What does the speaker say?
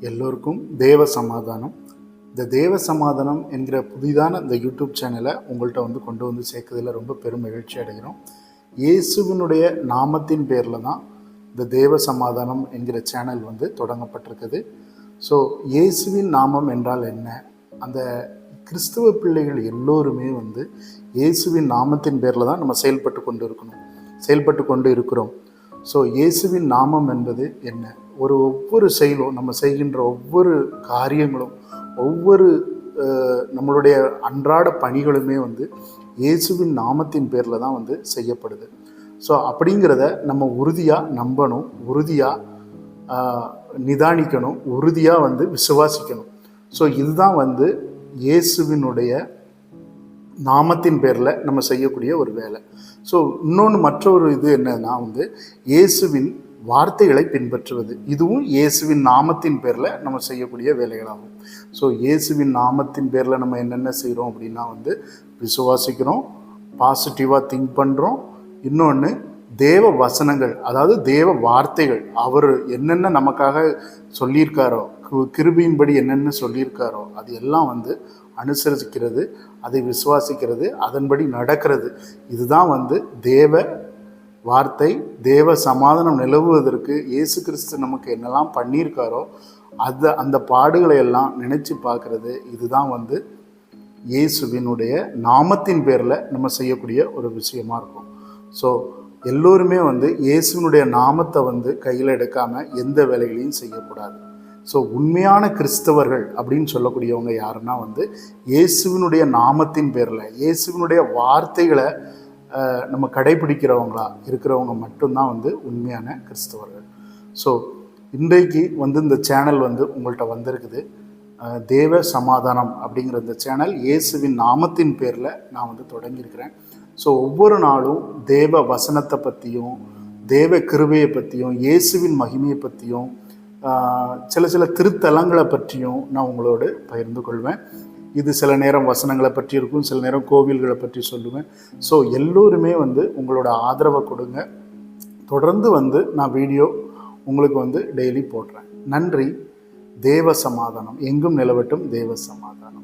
எல்லோருக்கும் தேவ சமாதானம். இந்த தேவ சமாதானம் என்கிற புதிதான இந்த யூடியூப் சேனலை உங்கள்கிட்ட கொண்டு வந்து சேர்க்கறதுல ரொம்ப பெரும் மகிழ்ச்சி அடைகிறோம். இயேசுவினுடைய நாமத்தின் பேரில் தான் இந்த தேவ சமாதானம் என்கிற சேனல் தொடங்கப்பட்டிருக்குது. ஸோ இயேசுவின் நாமம் என்றால் என்ன? அந்த கிறிஸ்துவ பிள்ளைகள் எல்லோருமே இயேசுவின் நாமத்தின் பேரில் தான் நம்ம செயல்பட்டு கொண்டு இருக்கிறோம். ஸோ இயேசுவின் நாமம் என்பது என்ன? ஒவ்வொரு செயலும், நம்ம செய்கின்ற ஒவ்வொரு காரியங்களும், ஒவ்வொரு நம்மளுடைய அன்றாட பணிகளுமே இயேசுவின் நாமத்தின் பேரில் தான் செய்யப்படுது. ஸோ அப்படிங்கிறத நம்ம உறுதியாக நம்பணும், உறுதியாக நிதானிக்கணும், உறுதியாக விசுவாசிக்கணும். ஸோ இதுதான் இயேசுவினுடைய நாமத்தின் பேரில் நம்ம செய்யக்கூடிய ஒரு வேலை. ஸோ இன்னொன்று மற்றொரு இது என்னன்னா இயேசுவின் வார்த்தைகளை பின்பற்றுவது. இதுவும் இயேசுவின் நாமத்தின் பேரில் நம்ம செய்யக்கூடிய வேலைகளாகும். ஸோ இயேசுவின் நாமத்தின் பேரில் நம்ம என்னென்ன செய்கிறோம் அப்படின்னா விசுவாசிக்கிறோம், பாசிட்டிவாக திங்க் பண்ணுறோம். இன்னொன்று தேவ வசனங்கள், அதாவது தேவ வார்த்தைகள், அவர் என்னென்ன நமக்காக சொல்லியிருக்காரோ, கிருபையின்படி என்னென்ன சொல்லியிருக்காரோ அது எல்லாம் அனுசரிக்கிறது, அதை விசுவாசிக்கிறது, அதன்படி நடக்கிறது. இதுதான் தேவ வார்த்தை. தேவ சமாதானம் நிலவுவதற்கு இயேசு கிறிஸ்து நமக்கு என்னெல்லாம் பண்ணியிருக்காரோ அந்த பாடுகளை எல்லாம் நினச்சி பார்க்குறது. இதுதான் இயேசுவினுடைய நாமத்தின் பேரில் நம்ம செய்யக்கூடிய ஒரு விஷயமா இருக்கும். ஸோ எல்லோருமே இயேசுவினுடைய நாமத்தை கையில் எடுக்காமல் எந்த வேலைகளையும் செய்யக்கூடாது. ஸோ உண்மையான கிறிஸ்தவர்கள் அப்படின்னு சொல்லக்கூடியவங்க யாருன்னா இயேசுவினுடைய நாமத்தின் பேரில், இயேசுவினுடைய வார்த்தைகளை நம்ம கடைபிடிக்கிறவங்களா இருக்கிறவங்க மட்டும்தான் உண்மையான கிறிஸ்தவர்கள். ஸோ இன்றைக்கு இந்த சேனல் உங்கள்கிட்ட வந்திருக்குது. தேவ சமாதானம் அப்படிங்கிற இந்த சேனல் இயேசுவின் நாமத்தின் பேரில் நான் தொடங்கியிருக்கிறேன். ஸோ ஒவ்வொரு நாளும் தேவ வசனத்தை பற்றியும், தேவ கிருபையை பற்றியும், இயேசுவின் மகிமையை பற்றியும், சில திருத்தலங்களை பற்றியும் நான் உங்களோடு பகிர்ந்து கொள்வேன். இது சில நேரம் வசனங்களை பற்றி இருக்கும், சில நேரம் கோவில்களை பற்றி சொல்லுவேன். ஸோ எல்லோருமே உங்களோட ஆதரவை கொடுங்க. தொடர்ந்து நான் வீடியோ உங்களுக்கு டெய்லி போடுறேன். நன்றி. தேவ சமாதானம் எங்கும் நிலவட்டும். தேவ சமாதானம்.